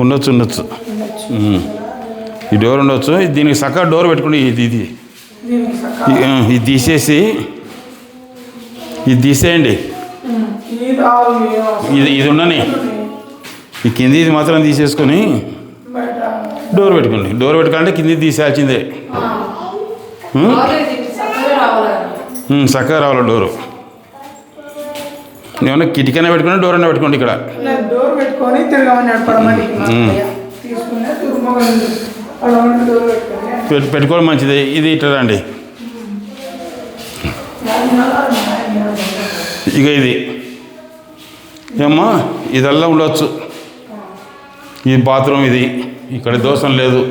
ఉండొచ్చు ఉండొచ్చు ఈ డోర్ ఉండొచ్చు. దీనికి చక్కగా డోర్ పెట్టుకుని ఇది తీసేసి ఇది తీసేయండి. ఇది ఉండని ఈ కింది ఇది మాత్రం తీసేసుకొని డోర్ పెట్టుకోండి. డోర్ పెట్టుకోవాలంటే కింది తీసేయాల్సిందే. చక్కగా రావాలి డోరు. ఏమన్నా కిటికీనే పెట్టుకుని డోర్ అన్నా పెట్టుకోండి. ఇక్కడ పెట్టుకోవడం మంచిది. ఇది ఇట్లా రండి. ఇక ఇది ఏమ్మా ఇదల్లా ఉండవచ్చు. ఈ బాత్రూమ్ ఇది. ఇక్కడ దోషం లేదు.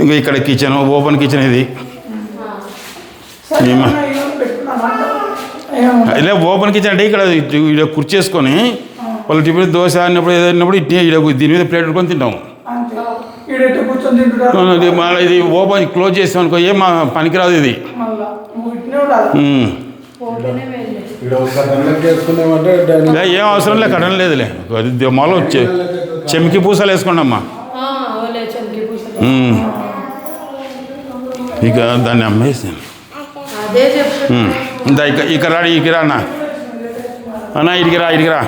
ఇంకా ఇక్కడ కిచెన్, ఓపెన్ కిచెన్ ఇది. ఇలా ఓపెన్ కిచెన్ అంటే ఇక్కడ ఇక్కడ కుర్చీ చేసుకొని వాళ్ళు టిఫిన్ దోశ అన్నప్పుడు ఏదైనప్పుడు దీని మీద ప్లేట్ పెట్టుకొని తింటాము. మళ్ళీ ఇది ఓపెన్ క్లోజ్ చేస్తాం అనుకో ఏం పనికిరాదు. ఇది ఏం అవసరం లేదు, కట్టడం లేదులే. మొదలు చెమికి పూసలు వేసుకోండి అమ్మా. ఇక దాన్ని అమ్మేసాను. ఇక్కడ రా, ఇక్కడికి రా అన్న. అన్న ఇడికి రా, ఇడికి రా.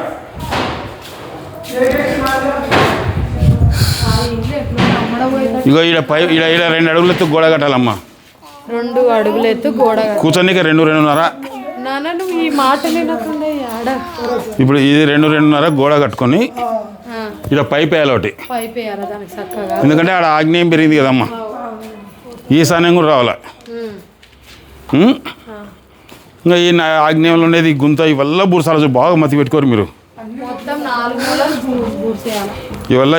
ఇగో ఈడ 2 అడుగులు ఎత్తు గోడ కట్టాలమ్మా. 2 అడుగులు ఎత్తు గోడ కూర్చొని 2-2.5. ఇప్పుడు ఇది 2-2.5 గోడ కట్టుకొని ఇక్కడ పైప్ వేయాలి ఒకటి. ఎందుకంటే ఆడ ఆగ్నేయం పెరిగింది కదమ్మా. ఈశాన్యం కూడా రావాలా. ఇంకా ఈ ఆగ్నేయంలో ఉండేది గుంత ఇవల్ల బూర్సాలు బాగా మతి పెట్టుకోరు మీరు. ఇవల్ల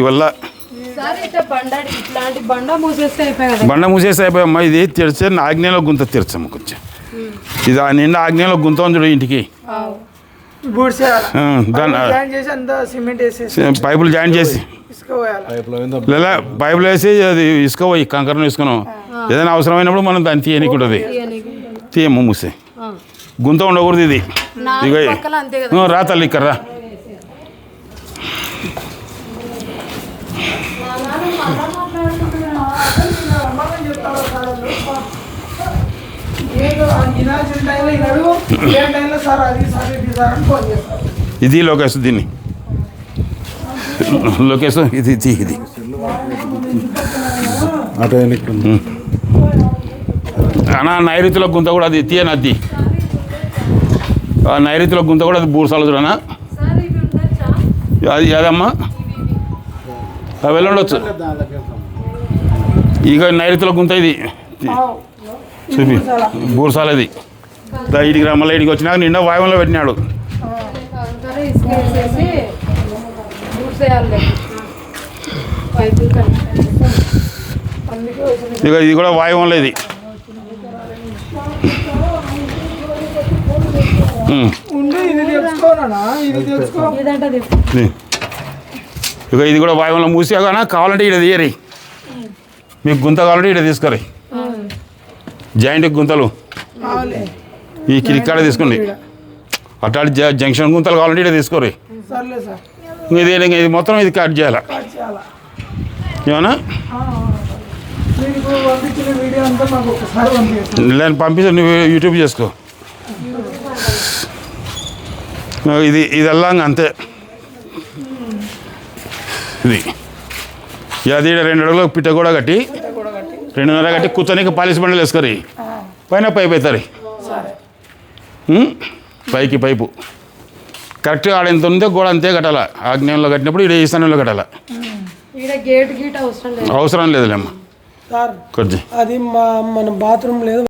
ఇవల్ల బండ మూసేస్తే అయిపోయామ్మా. ఇది తెరిచే ఆగ్నేయంలో గుంత తెరచమ్మ కొంచెం. ఇది నిండా ఆగ్నేయంలో గుంత ఉంది చూడు ఇంటికి. పైపులు జాయిన్ చేసి లేదా పైపులు వేసి అది ఇసుక పోయి కంకరను ఇసుకను ఏదైనా అవసరమైనప్పుడు మనం దాన్ని తీయనికి ఉంటుంది. తీయమ్మ మూసే గుంత ఉండకూడదు. ఇది ఇక రా తల్లి ఇక్కడ రా. ఇది లోకేష్, దీన్ని లోకేష్ ఇది ఇది అన్నా నైరుతిలో గుంత కూడా అది తీయను. అది నైరుతిలో గుంత కూడా అది బూర్సాలు చూడనా. అది అదమ్మా అవి వెళ్ళొచ్చు. ఇక నైరుతిలో గుంత ఇది చూపి బూర్సాలు. అది ఇడికి రమ్మల ఇడికి వచ్చినాక నిండా వాయువులో పెట్టినాడు. ఇక ఇది కూడా వాయువులో. ఇది ఇక ఇది కూడా వాయువులో మూసాక కావాలంటే ఇక్కడ తీయరి. మీకు గుంత కావాలంటే ఇక్కడ తీసుకోరి. జాయింట్ గుంతలు ఈ కిరికాడ తీసుకోండి. అట్లాంటి జంక్షన్ గుంతలు కావాలంటే ఇక్కడ తీసుకోరి. ఇది మొత్తం ఇది కట్ చేయాలా ఏమన్నా నేను పంపిస్తాను. నువ్వు యూట్యూబ్ చేసుకో. ఇదల్లా అంతే. ఇది అది 2 అడుగులు పిట్ట కూడా కట్టి 2.5 కట్టి కూర్చొని పాలిష్ బండలు వేసుకోరి. పైన పైపు అవుతారు. పైకి పైపు కరెక్ట్గా ఆడ ఎంత ఉందో గోడ అంతే కట్టాలా. ఆగ్నేయంలో కట్టినప్పుడు ఇక్కడ ఈశాన్యంలో కట్టాలా. అవసరం లేదులేమ్మా. అది మన బాత్రూమ్ లేదు.